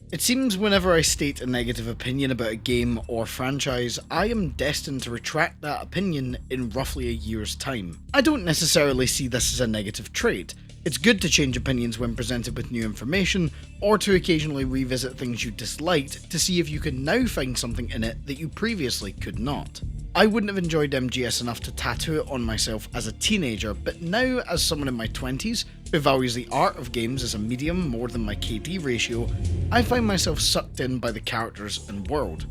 It seems whenever I state a negative opinion about a game or franchise, I am destined to retract that opinion in roughly a year's time. I don't necessarily see this as a negative trait. It's good to change opinions when presented with new information, or to occasionally revisit things you disliked to see if you can now find something in it that you previously could not. I wouldn't have enjoyed MGS enough to tattoo it on myself as a teenager, but now as someone in my 20s who values the art of games as a medium more than my KD ratio, I find myself sucked in by the characters and world.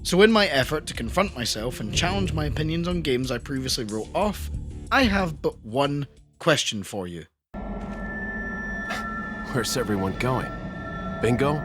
So in my effort to confront myself and challenge my opinions on games I previously wrote off, I have but one question for you. Where's everyone going? Bingo?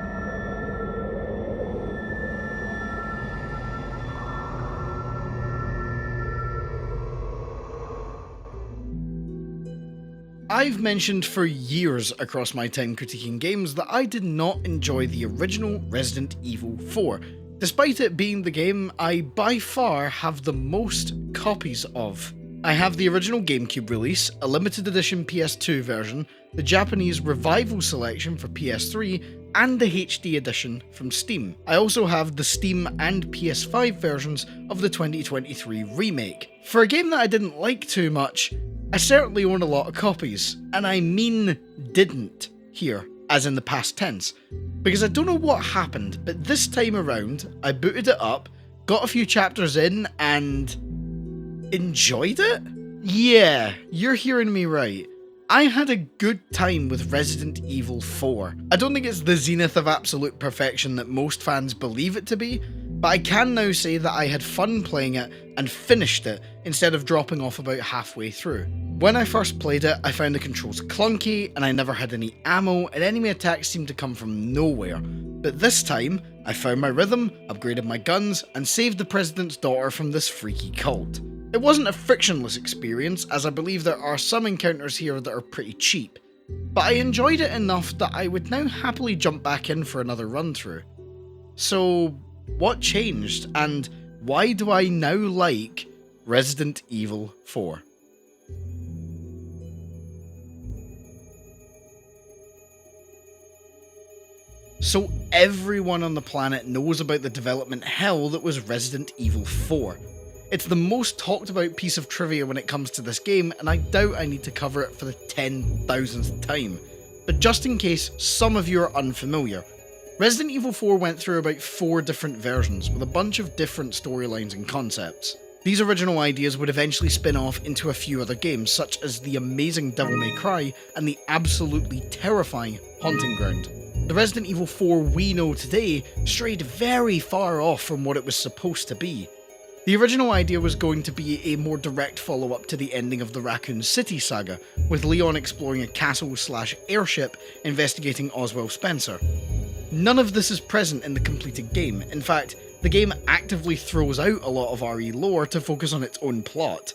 I've mentioned for years across my time critiquing games that I did not enjoy the original Resident Evil 4, despite it being the game I by far have the most copies of. I have the original GameCube release, a limited edition PS2 version, the Japanese Revival selection for PS3, and the HD edition from Steam. I also have the Steam and PS5 versions of the 2023 remake. For a game that I didn't like too much, I certainly own a lot of copies, and I mean didn't here, as in the past tense, because I don't know what happened, but this time around, I booted it up, got a few chapters in, and enjoyed it? Yeah, you're hearing me right. I had a good time with Resident Evil 4. I don't think it's the zenith of absolute perfection that most fans believe it to be, but I can now say that I had fun playing it and finished it instead of dropping off about halfway through. When I first played it, I found the controls clunky and I never had any ammo and enemy attacks seemed to come from nowhere. But this time, I found my rhythm, upgraded my guns, and saved the president's daughter from this freaky cult. It wasn't a frictionless experience, as I believe there are some encounters here that are pretty cheap, but I enjoyed it enough that I would now happily jump back in for another run through. So, what changed, and why do I now like Resident Evil 4? So everyone on the planet knows about the development hell that was Resident Evil 4. It's the most talked about piece of trivia when it comes to this game, and I doubt I need to cover it for the 10,000th time. But just in case some of you are unfamiliar, Resident Evil 4 went through about 4 different versions, with a bunch of different storylines and concepts. These original ideas would eventually spin off into a few other games, such as the amazing Devil May Cry and the absolutely terrifying Haunting Ground. The Resident Evil 4 we know today strayed very far off from what it was supposed to be. The original idea was going to be a more direct follow-up to the ending of the Raccoon City saga, with Leon exploring a castle/airship investigating Oswald Spencer. None of this is present in the completed game. In fact, the game actively throws out a lot of RE lore to focus on its own plot.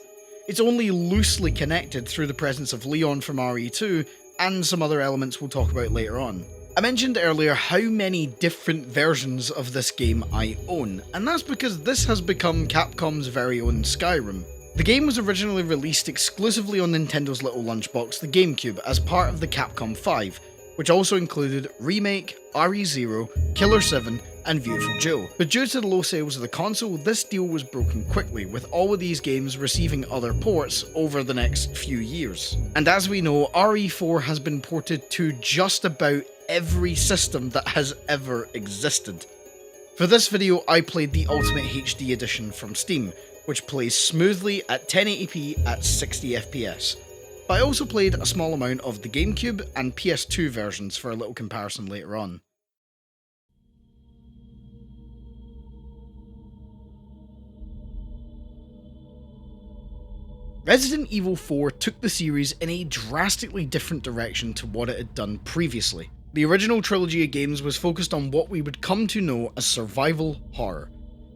It's only loosely connected through the presence of Leon from RE2 and some other elements we'll talk about later on. I mentioned earlier how many different versions of this game I own, and that's because this has become Capcom's very own Skyrim. The game was originally released exclusively on Nintendo's little lunchbox, the GameCube, as part of the Capcom 5, which also included Remake, RE0, Killer 7, and Beautiful Joe. But due to the low sales of the console, this deal was broken quickly, with all of these games receiving other ports over the next few years. And as we know, RE4 has been ported to just about every system that has ever existed. For this video, I played the Ultimate HD Edition from Steam, which plays smoothly at 1080p at 60 FPS. But I also played a small amount of the GameCube and PS2 versions for a little comparison later on. Resident Evil 4 took the series in a drastically different direction to what it had done previously. The original trilogy of games was focused on what we would come to know as survival horror.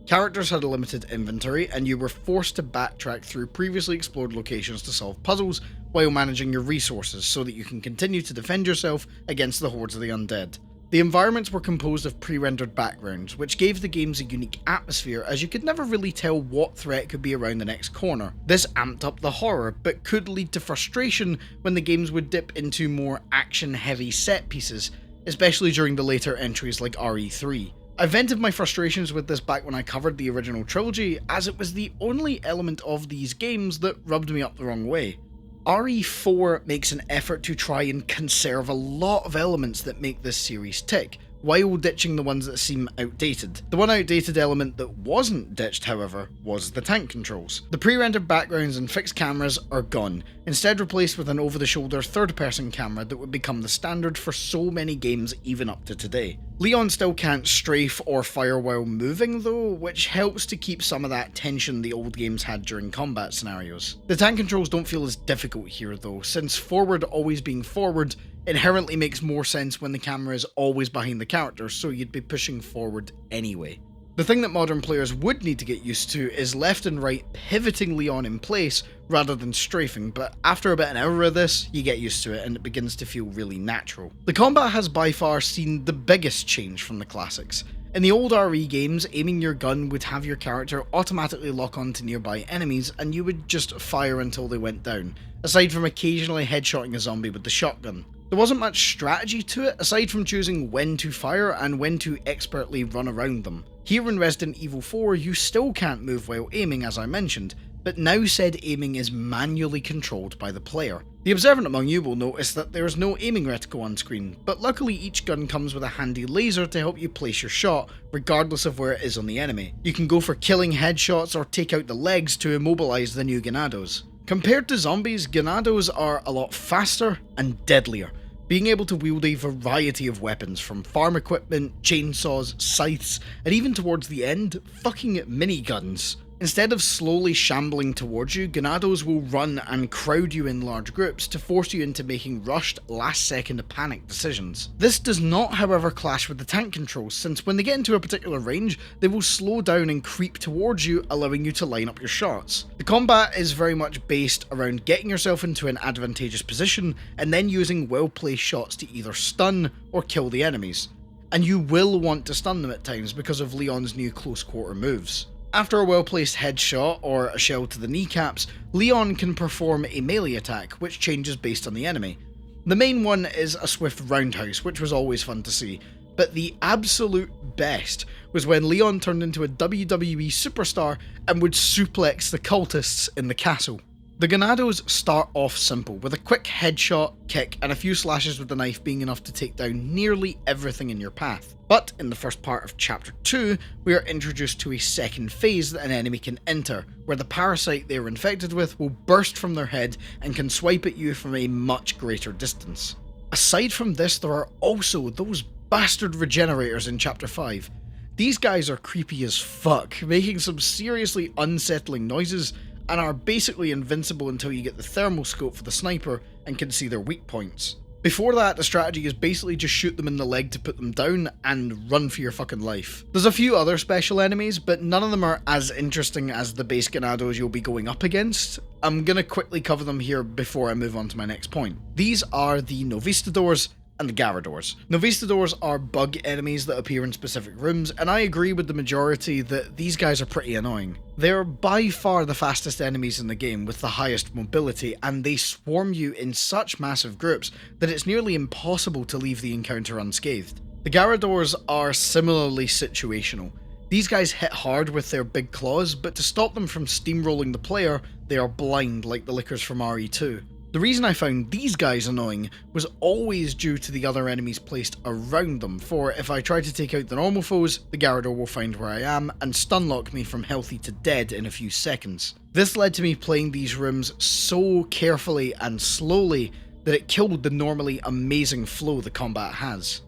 Characters had a limited inventory, and you were forced to backtrack through previously explored locations to solve puzzles while managing your resources so that you can continue to defend yourself against the hordes of the undead. The environments were composed of pre-rendered backgrounds, which gave the games a unique atmosphere as you could never really tell what threat could be around the next corner. This amped up the horror, but could lead to frustration when the games would dip into more action-heavy set pieces, especially during the later entries like RE3. I vented my frustrations with this back when I covered the original trilogy, as it was the only element of these games that rubbed me up the wrong way. RE4 makes an effort to try and conserve a lot of elements that make this series tick, while ditching the ones that seem outdated. The one outdated element that wasn't ditched, however, was the tank controls. The pre-rendered backgrounds and fixed cameras are gone, instead replaced with an over-the-shoulder third-person camera that would become the standard for so many games even up to today. Leon still can't strafe or fire while moving though, which helps to keep some of that tension the old games had during combat scenarios. The tank controls don't feel as difficult here though, since forward always being forward inherently makes more sense when the camera is always behind the character, so you'd be pushing forward anyway. The thing that modern players would need to get used to is left and right pivoting Leon in place rather than strafing, but after about an hour of this, you get used to it and it begins to feel really natural. The combat has by far seen the biggest change from the classics. In the old RE games, aiming your gun would have your character automatically lock onto nearby enemies and you would just fire until they went down, aside from occasionally headshotting a zombie with the shotgun. There wasn't much strategy to it, aside from choosing when to fire and when to expertly run around them. Here in Resident Evil 4, you still can't move while aiming, as I mentioned, but now said aiming is manually controlled by the player. The observant among you will notice that there is no aiming reticle on screen, but luckily each gun comes with a handy laser to help you place your shot, regardless of where it is on the enemy. You can go for killing headshots or take out the legs to immobilize the new Ganados. Compared to zombies, Ganados are a lot faster and deadlier, being able to wield a variety of weapons from farm equipment, chainsaws, scythes, and even towards the end, fucking miniguns. Instead of slowly shambling towards you, Ganados will run and crowd you in large groups to force you into making rushed, last-second panic decisions. This does not, however, clash with the tank controls, since when they get into a particular range, they will slow down and creep towards you, allowing you to line up your shots. The combat is very much based around getting yourself into an advantageous position, and then using well-placed shots to either stun or kill the enemies. And you will want to stun them at times because of Leon's new close-quarter moves. After a well-placed headshot or a shell to the kneecaps, Leon can perform a melee attack, which changes based on the enemy. The main one is a swift roundhouse, which was always fun to see, but the absolute best was when Leon turned into a WWE superstar and would suplex the cultists in the castle. The Ganados start off simple, with a quick headshot, kick, and a few slashes with the knife being enough to take down nearly everything in your path. But in the first part of Chapter 2, we are introduced to a second phase that an enemy can enter, where the parasite they are infected with will burst from their head and can swipe at you from a much greater distance. Aside from this, there are also those bastard regenerators in Chapter 5. These guys are creepy as fuck, making some seriously unsettling noises, and are basically invincible until you get the thermal scope for the sniper and can see their weak points. Before that, the strategy is basically just shoot them in the leg to put them down and run for your fucking life. There's a few other special enemies, but none of them are as interesting as the base Ganados you'll be going up against. I'm gonna quickly cover them here before I move on to my next point. These are the Novistadors and the Garradors. Novistadors are bug enemies that appear in specific rooms, and I agree with the majority that these guys are pretty annoying. They're by far the fastest enemies in the game with the highest mobility, and they swarm you in such massive groups that it's nearly impossible to leave the encounter unscathed. The Garradors are similarly situational. These guys hit hard with their big claws, but to stop them from steamrolling the player, they are blind like the lickers from RE2. The reason I found these guys annoying was always due to the other enemies placed around them, for if I try to take out the normal foes, the Garrador will find where I am and stunlock me from healthy to dead in a few seconds. This led to me playing these rooms so carefully and slowly that it killed the normally amazing flow the combat has.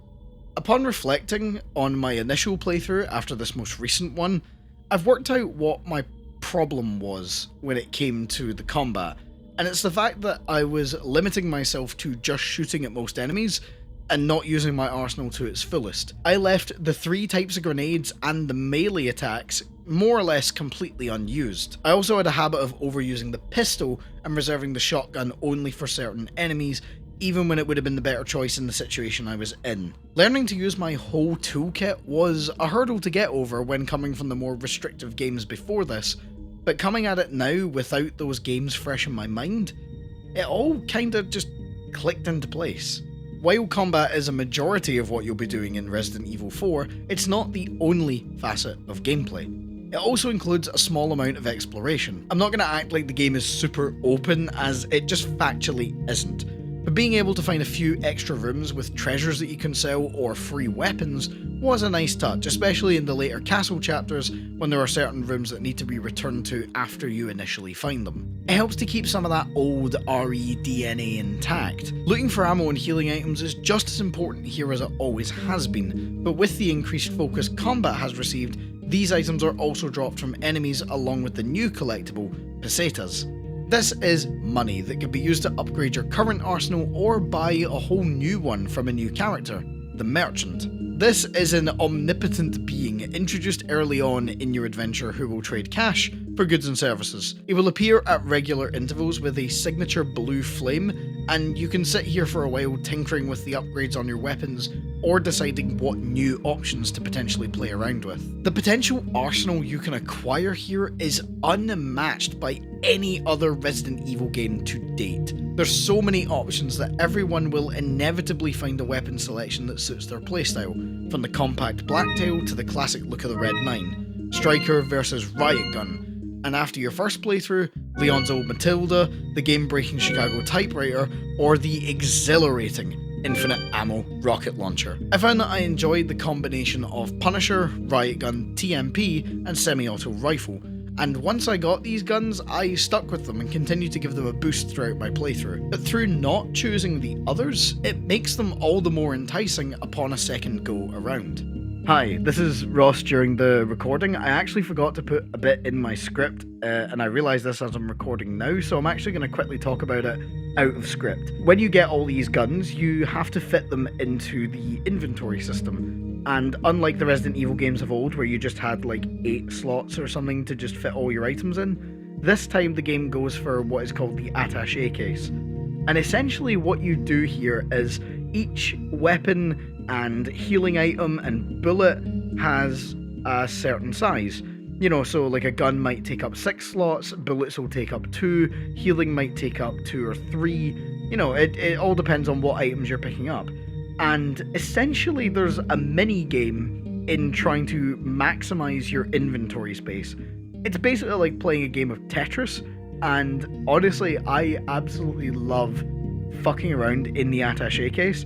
Upon reflecting on my initial playthrough after this most recent one, I've worked out what my problem was when it came to the combat. And it's the fact that I was limiting myself to just shooting at most enemies and not using my arsenal to its fullest. I left the 3 types of grenades and the melee attacks more or less completely unused. I also had a habit of overusing the pistol and reserving the shotgun only for certain enemies, even when it would have been the better choice in the situation I was in. Learning to use my whole toolkit was a hurdle to get over when coming from the more restrictive games before this, but coming at it now without those games fresh in my mind, it all kinda just clicked into place. While combat is a majority of what you'll be doing in Resident Evil 4, it's not the only facet of gameplay. It also includes a small amount of exploration. I'm not going to act like the game is super open, as it just factually isn't. But being able to find a few extra rooms with treasures that you can sell or free weapons was a nice touch, especially in the later castle chapters when there are certain rooms that need to be returned to after you initially find them. It helps to keep some of that old RE DNA intact. Looking for ammo and healing items is just as important here as it always has been, but with the increased focus combat has received, these items are also dropped from enemies along with the new collectible, pesetas. This is money that could be used to upgrade your current arsenal or buy a whole new one from a new character, the Merchant. This is an omnipotent being introduced early on in your adventure who will trade cash for goods and services. He will appear at regular intervals with a signature blue flame, and you can sit here for a while tinkering with the upgrades on your weapons or deciding what new options to potentially play around with. The potential arsenal you can acquire here is unmatched by any other Resident Evil game to date. There's so many options that everyone will inevitably find a weapon selection that suits their playstyle, from the compact blacktail to the classic look of the Red 9, Striker versus Riot Gun, and after your first playthrough, Leon's old Matilda, the game-breaking Chicago typewriter, or the exhilarating infinite ammo rocket launcher. I found that I enjoyed the combination of Punisher, Riot Gun, TMP, and semi-auto rifle, and once I got these guns, I stuck with them and continued to give them a boost throughout my playthrough. But through not choosing the others, it makes them all the more enticing upon a second go around. Hi, this is Ross during the recording. I actually forgot to put a bit in my script, and I realise this as I'm recording now, so I'm actually going to quickly talk about it out of script. When you get all these guns, you have to fit them into the inventory system, and unlike the Resident Evil games of old, where you just had like 8 slots or something to just fit all your items in, this time the game goes for what is called the attaché case. And essentially what you do here is each weapon and healing item and bullet has a certain size. You know, so like a gun might take up 6 slots, bullets will take up 2, healing might take up 2 or 3. You know, it all depends on what items you're picking up. And essentially there's a mini game in trying to maximize your inventory space. It's basically like playing a game of Tetris, and honestly, I absolutely love fucking around in the attaché case.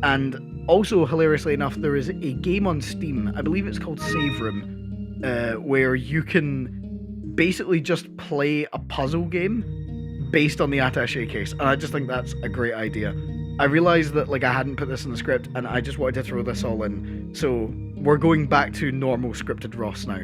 And also, hilariously enough, there is a game on Steam, I believe it's called Save Room, where you can basically just play a puzzle game based on the attaché case, and I just think that's a great idea. I realised that like I hadn't put this in the script, and I just wanted to throw this all in, so we're going back to normal scripted Ross now.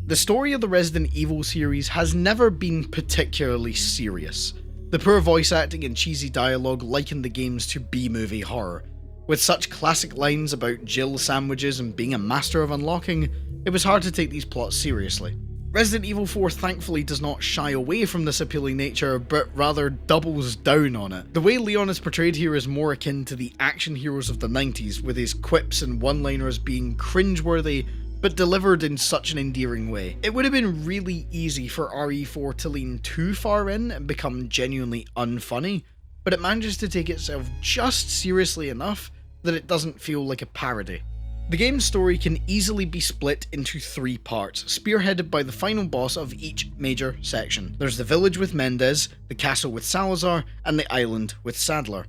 The story of the Resident Evil series has never been particularly serious. The poor voice acting and cheesy dialogue likened the games to B-movie horror. With such classic lines about Jill sandwiches and being a master of unlocking, it was hard to take these plots seriously. Resident Evil 4 thankfully does not shy away from this appealing nature, but rather doubles down on it. The way Leon is portrayed here is more akin to the action heroes of the 90s, with his quips and one-liners being cringeworthy, but delivered in such an endearing way. It would have been really easy for RE4 to lean too far in and become genuinely unfunny, but it manages to take itself just seriously enough that it doesn't feel like a parody. The game's story can easily be split into 3 parts, spearheaded by the final boss of each major section. There's the village with Mendez, the castle with Salazar, and the island with Sadler.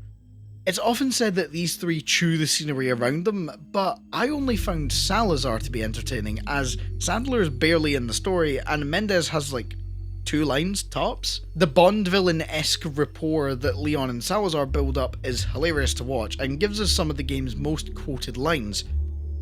It's often said that these 3 chew the scenery around them, but I only found Salazar to be entertaining, as Sadler's barely in the story and Mendez has like 2 lines tops. The Bond villain-esque rapport that Leon and Salazar build up is hilarious to watch and gives us some of the game's most quoted lines,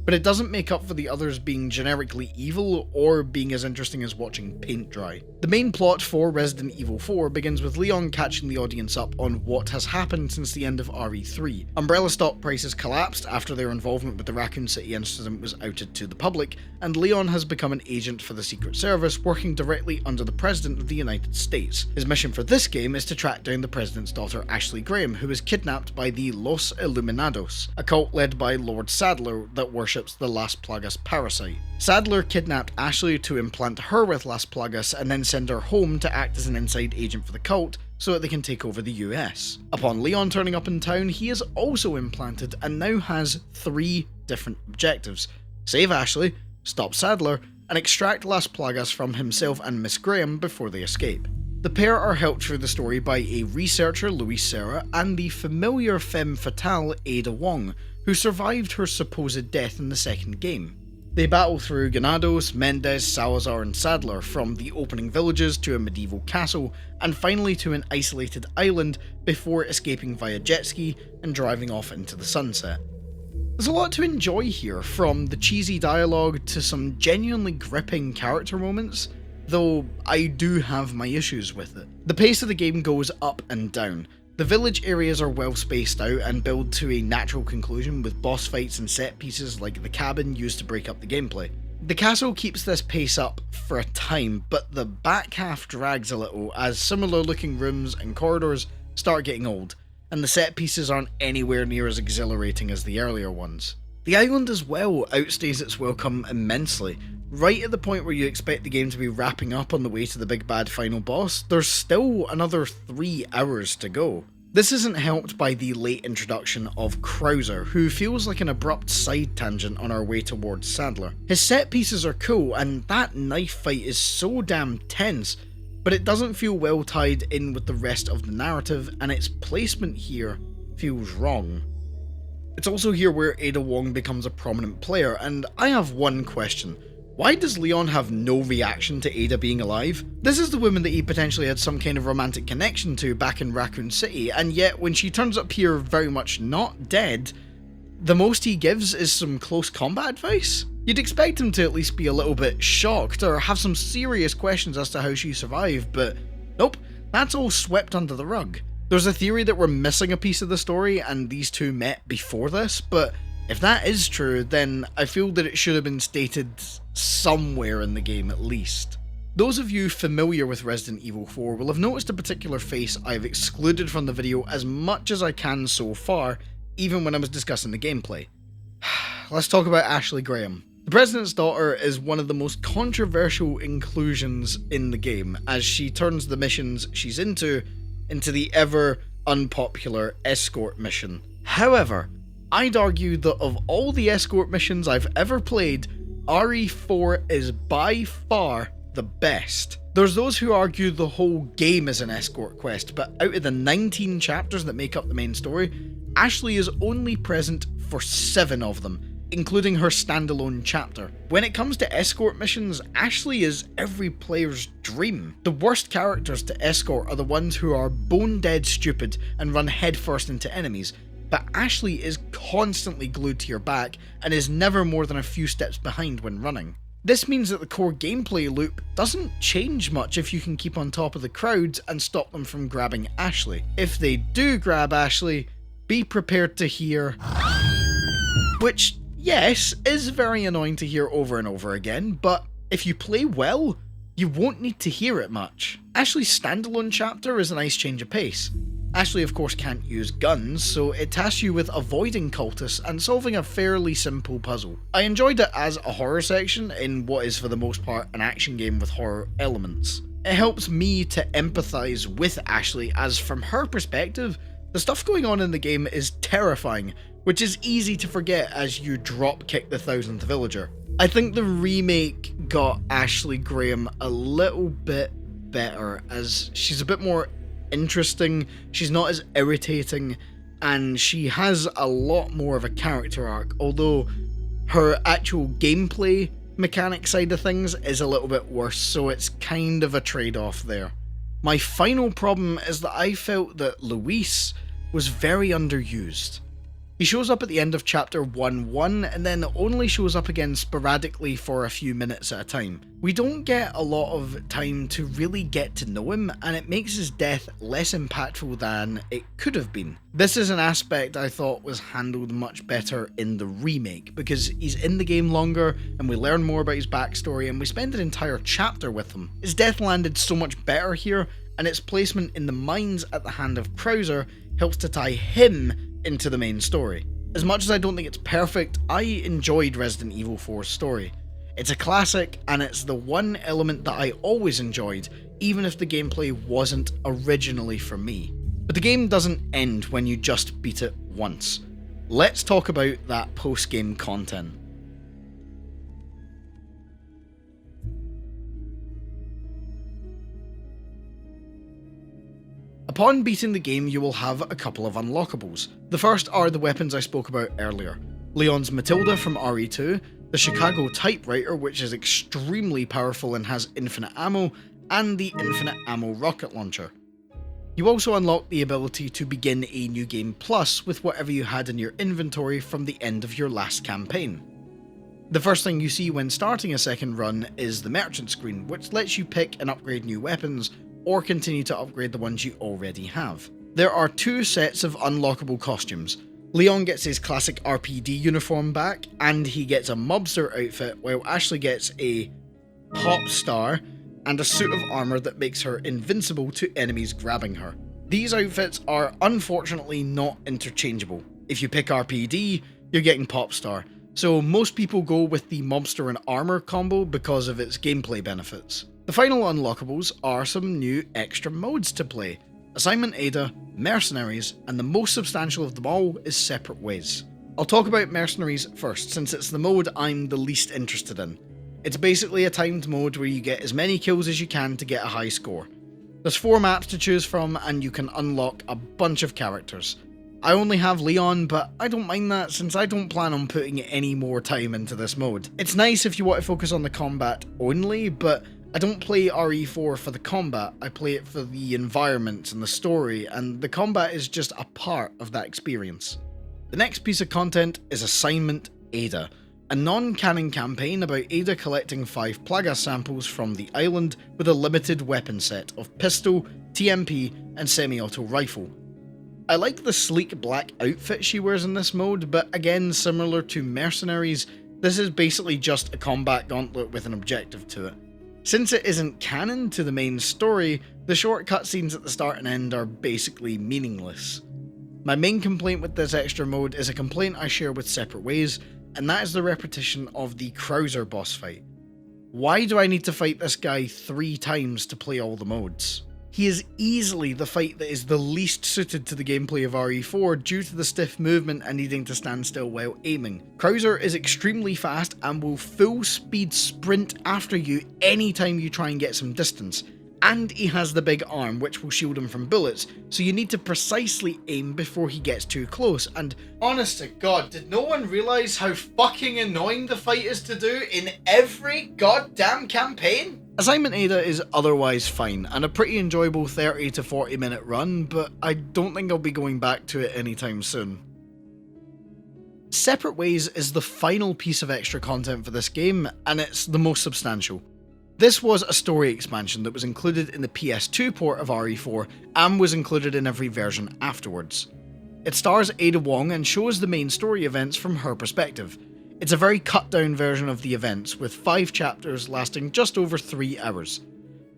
but it doesn't make up for the others being generically evil or being as interesting as watching paint dry. The main plot for Resident Evil 4 begins with Leon catching the audience up on what has happened since the end of RE3. Umbrella stock prices collapsed after their involvement with the Raccoon City incident was outed to the public, and Leon has become an agent for the Secret Service working directly under the President of the United States. His mission for this game is to track down the President's daughter Ashley Graham, who is kidnapped by the Los Illuminados, a cult led by Lord Sadler that worships worships the Las Plagas parasite. Sadler kidnapped Ashley to implant her with Las Plagas and then send her home to act as an inside agent for the cult so that they can take over the US. Upon Leon turning up in town, he is also implanted and now has 3 different objectives: save Ashley, stop Sadler, and extract Las Plagas from himself and Miss Graham before they escape. The pair are helped through the story by a researcher, Luis Serra, and the familiar femme fatale, Ada Wong, who survived her supposed death in the second game. They battle through Granados, Mendez, Salazar and Sadler, from the opening villages to a medieval castle, and finally to an isolated island before escaping via jet ski and driving off into the sunset. There's a lot to enjoy here, from the cheesy dialogue to some genuinely gripping character moments, though I do have my issues with it. The pace of the game goes up and down. The village areas are well spaced out and build to a natural conclusion with boss fights and set pieces like the cabin used to break up the gameplay. The castle keeps this pace up for a time, but the back half drags a little as similar looking rooms and corridors start getting old, and the set pieces aren't anywhere near as exhilarating as the earlier ones. The island as well outstays its welcome immensely. Right at the point where you expect the game to be wrapping up on the way to the big bad final boss, there's still another 3 hours to go. This isn't helped by the late introduction of Krauser, who feels like an abrupt side tangent on our way towards Sadler. His set pieces are cool, and that knife fight is so damn tense, but it doesn't feel well tied in with the rest of the narrative, and its placement here feels wrong. It's also here where Ada Wong becomes a prominent player, and I have one question. Why does Leon have no reaction to Ada being alive? This is the woman that he potentially had some kind of romantic connection to back in Raccoon City, and yet when she turns up here very much not dead, the most he gives is some close combat advice? You'd expect him to at least be a little bit shocked or have some serious questions as to how she survived, but nope, that's all swept under the rug. There's a theory that we're missing a piece of the story and these two met before this, but if that is true, then I feel that it should have been stated somewhere in the game at least. Those of you familiar with Resident Evil 4 will have noticed a particular face I've excluded from the video as much as I can so far, even when I was discussing the gameplay. Let's talk about Ashley Graham. The President's Daughter is one of the most controversial inclusions in the game, as she turns the missions she's into the ever unpopular escort mission. However, I'd argue that of all the escort missions I've ever played, RE4 is by far the best. There's those who argue the whole game is an escort quest, but out of the 19 chapters that make up the main story, Ashley is only present for 7 of them, including her standalone chapter. When it comes to escort missions, Ashley is every player's dream. The worst characters to escort are the ones who are bone dead stupid and run headfirst into enemies, but Ashley is constantly glued to your back and is never more than a few steps behind when running. This means that the core gameplay loop doesn't change much if you can keep on top of the crowds and stop them from grabbing Ashley. If they do grab Ashley, be prepared to hear, which, yes, is very annoying to hear over and over again, but if you play well, you won't need to hear it much. Ashley's standalone chapter is a nice change of pace. Ashley of course can't use guns, so it tasks you with avoiding cultists and solving a fairly simple puzzle. I enjoyed it as a horror section in what is for the most part an action game with horror elements. It helps me to empathise with Ashley, as from her perspective, the stuff going on in the game is terrifying, which is easy to forget as you drop kick the 1000th villager. I think the remake got Ashley Graham a little bit better, as she's a bit more interesting, she's not as irritating, and she has a lot more of a character arc, although her actual gameplay mechanic side of things is a little bit worse, so it's kind of a trade-off there. My final problem is that I felt that Luis was very underused. He shows up at the end of chapter 1-1 and then only shows up again sporadically for a few minutes at a time. We don't get a lot of time to really get to know him, and it makes his death less impactful than it could have been. This is an aspect I thought was handled much better in the remake, because he's in the game longer and we learn more about his backstory and we spend an entire chapter with him. His death landed so much better here, and its placement in the mines at the hand of Krauser helps to tie him into the main story. As much as I don't think it's perfect, I enjoyed Resident Evil 4's story. It's a classic, and it's the one element that I always enjoyed, even if the gameplay wasn't originally for me. But the game doesn't end when you just beat it once. Let's talk about that post-game content. Upon beating the game, you will have a couple of unlockables. The first are the weapons I spoke about earlier. Leon's Matilda from RE2, the Chicago typewriter, which is extremely powerful and has infinite ammo, and the infinite ammo rocket launcher. You also unlock the ability to begin a new game plus with whatever you had in your inventory from the end of your last campaign. The first thing you see when starting a second run is the merchant screen, which lets you pick and upgrade new weapons, or continue to upgrade the ones you already have. There are two sets of unlockable costumes. Leon gets his classic RPD uniform back, and he gets a mobster outfit, while Ashley gets a pop star and a suit of armour that makes her invincible to enemies grabbing her. These outfits are unfortunately not interchangeable. If you pick RPD, you're getting pop star, so most people go with the mobster and armour combo because of its gameplay benefits. The final unlockables are some new extra modes to play. Assignment Ada, Mercenaries, and the most substantial of them all is Separate Ways. I'll talk about Mercenaries first, since it's the mode I'm the least interested in. It's basically a timed mode where you get as many kills as you can to get a high score. There's 4 maps to choose from, and you can unlock a bunch of characters. I only have Leon, but I don't mind that since I don't plan on putting any more time into this mode. It's nice if you want to focus on the combat only, but I don't play RE4 for the combat, I play it for the environment and the story, and the combat is just a part of that experience. The next piece of content is Assignment Ada, a non-canon campaign about Ada collecting 5 Plaga samples from the island with a limited weapon set of pistol, TMP, and semi-auto rifle. I like the sleek black outfit she wears in this mode, but again, similar to Mercenaries, this is basically just a combat gauntlet with an objective to it. Since it isn't canon to the main story, the short cutscenes at the start and end are basically meaningless. My main complaint with this extra mode is a complaint I share with Separate Ways, and that is the repetition of the Krauser boss fight. Why do I need to fight this guy 3 times to play all the modes? He is easily the fight that is the least suited to the gameplay of RE4 due to the stiff movement and needing to stand still while aiming. Krauser is extremely fast and will full speed sprint after you anytime you try and get some distance. And he has the big arm which will shield him from bullets, so you need to precisely aim before he gets too close, and honest to God, did no one realise how fucking annoying the fight is to do in every goddamn campaign? Assignment Ada is otherwise fine, and a pretty enjoyable 30 to 40 minute run, but I don't think I'll be going back to it anytime soon. Separate Ways is the final piece of extra content for this game, and it's the most substantial. This was a story expansion that was included in the PS2 port of RE4 and was included in every version afterwards. It stars Ada Wong and shows the main story events from her perspective. It's a very cut down version of the events with 5 chapters lasting just over 3 hours.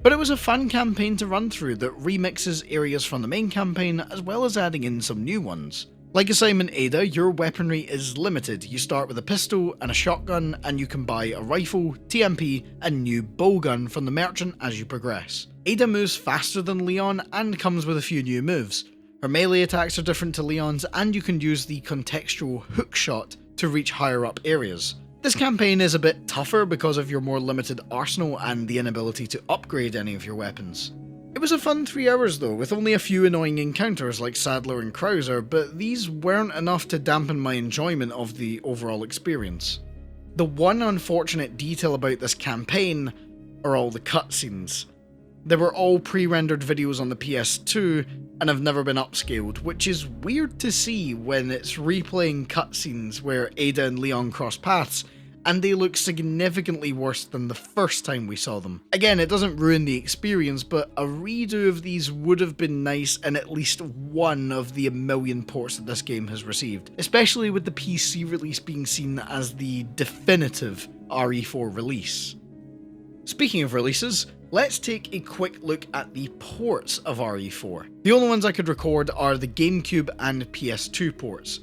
But it was a fun campaign to run through that remixes areas from the main campaign as well as adding in some new ones. Like Assignment Ada, your weaponry is limited. You start with a pistol and a shotgun, and you can buy a rifle, TMP, and new bowgun from the merchant as you progress. Ada moves faster than Leon and comes with a few new moves. Her melee attacks are different to Leon's, and you can use the contextual hook shot to reach higher up areas. This campaign is a bit tougher because of your more limited arsenal and the inability to upgrade any of your weapons. It was a fun 3 hours though, with only a few annoying encounters like Sadler and Krauser, but these weren't enough to dampen my enjoyment of the overall experience. The one unfortunate detail about this campaign are all the cutscenes. They were all pre-rendered videos on the PS2 and have never been upscaled, which is weird to see when it's replaying cutscenes where Ada and Leon cross paths, and they look significantly worse than the first time we saw them. Again, it doesn't ruin the experience, but a redo of these would have been nice in at least one of the 1 million ports that this game has received, especially with the PC release being seen as the definitive RE4 release. Speaking of releases, let's take a quick look at the ports of RE4. The only ones I could record are the GameCube and PS2 ports.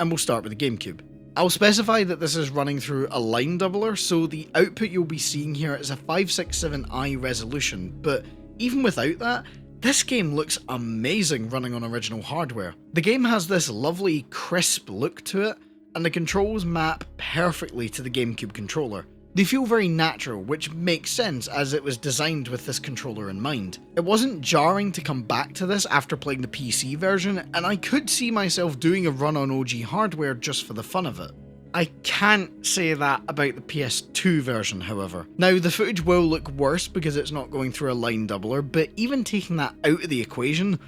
and we'll start with the GameCube. I'll specify that this is running through a line doubler, so the output you'll be seeing here is a 567i resolution, but even without that, this game looks amazing running on original hardware. The game has this lovely crisp look to it, and the controls map perfectly to the GameCube controller. They feel very natural, which makes sense as it was designed with this controller in mind. It wasn't jarring to come back to this after playing the PC version, and I could see myself doing a run on OG hardware just for the fun of it. I can't say that about the PS2 version, however. Now, the footage will look worse because it's not going through a line doubler, but even taking that out of the equation,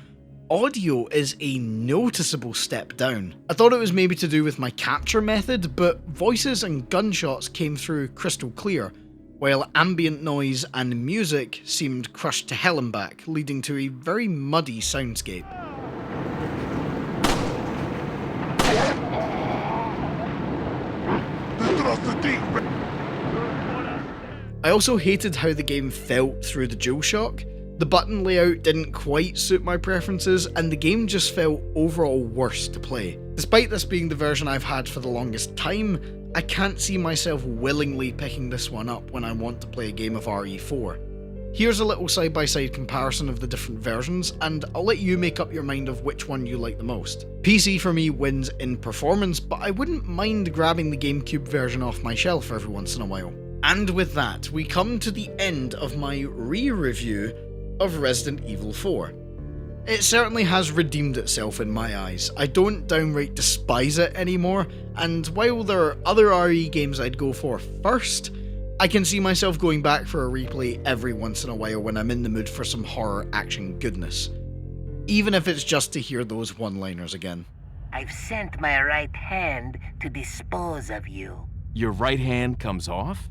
audio is a noticeable step down. I thought it was maybe to do with my capture method, but voices and gunshots came through crystal clear, while ambient noise and music seemed crushed to hell and back, leading to a very muddy soundscape. I also hated how the game felt through the DualShock. The button layout didn't quite suit my preferences, and the game just felt overall worse to play. Despite this being the version I've had for the longest time, I can't see myself willingly picking this one up when I want to play a game of RE4. Here's a little side-by-side comparison of the different versions, and I'll let you make up your mind of which one you like the most. PC for me wins in performance, but I wouldn't mind grabbing the GameCube version off my shelf every once in a while. And with that, we come to the end of my re-review of Resident Evil 4. It certainly has redeemed itself in my eyes. I don't downright despise it anymore, and while there are other RE games I'd go for first, I can see myself going back for a replay every once in a while when I'm in the mood for some horror action goodness. Even if it's just to hear those one-liners again. I've sent my right hand to dispose of you. Your right hand comes off?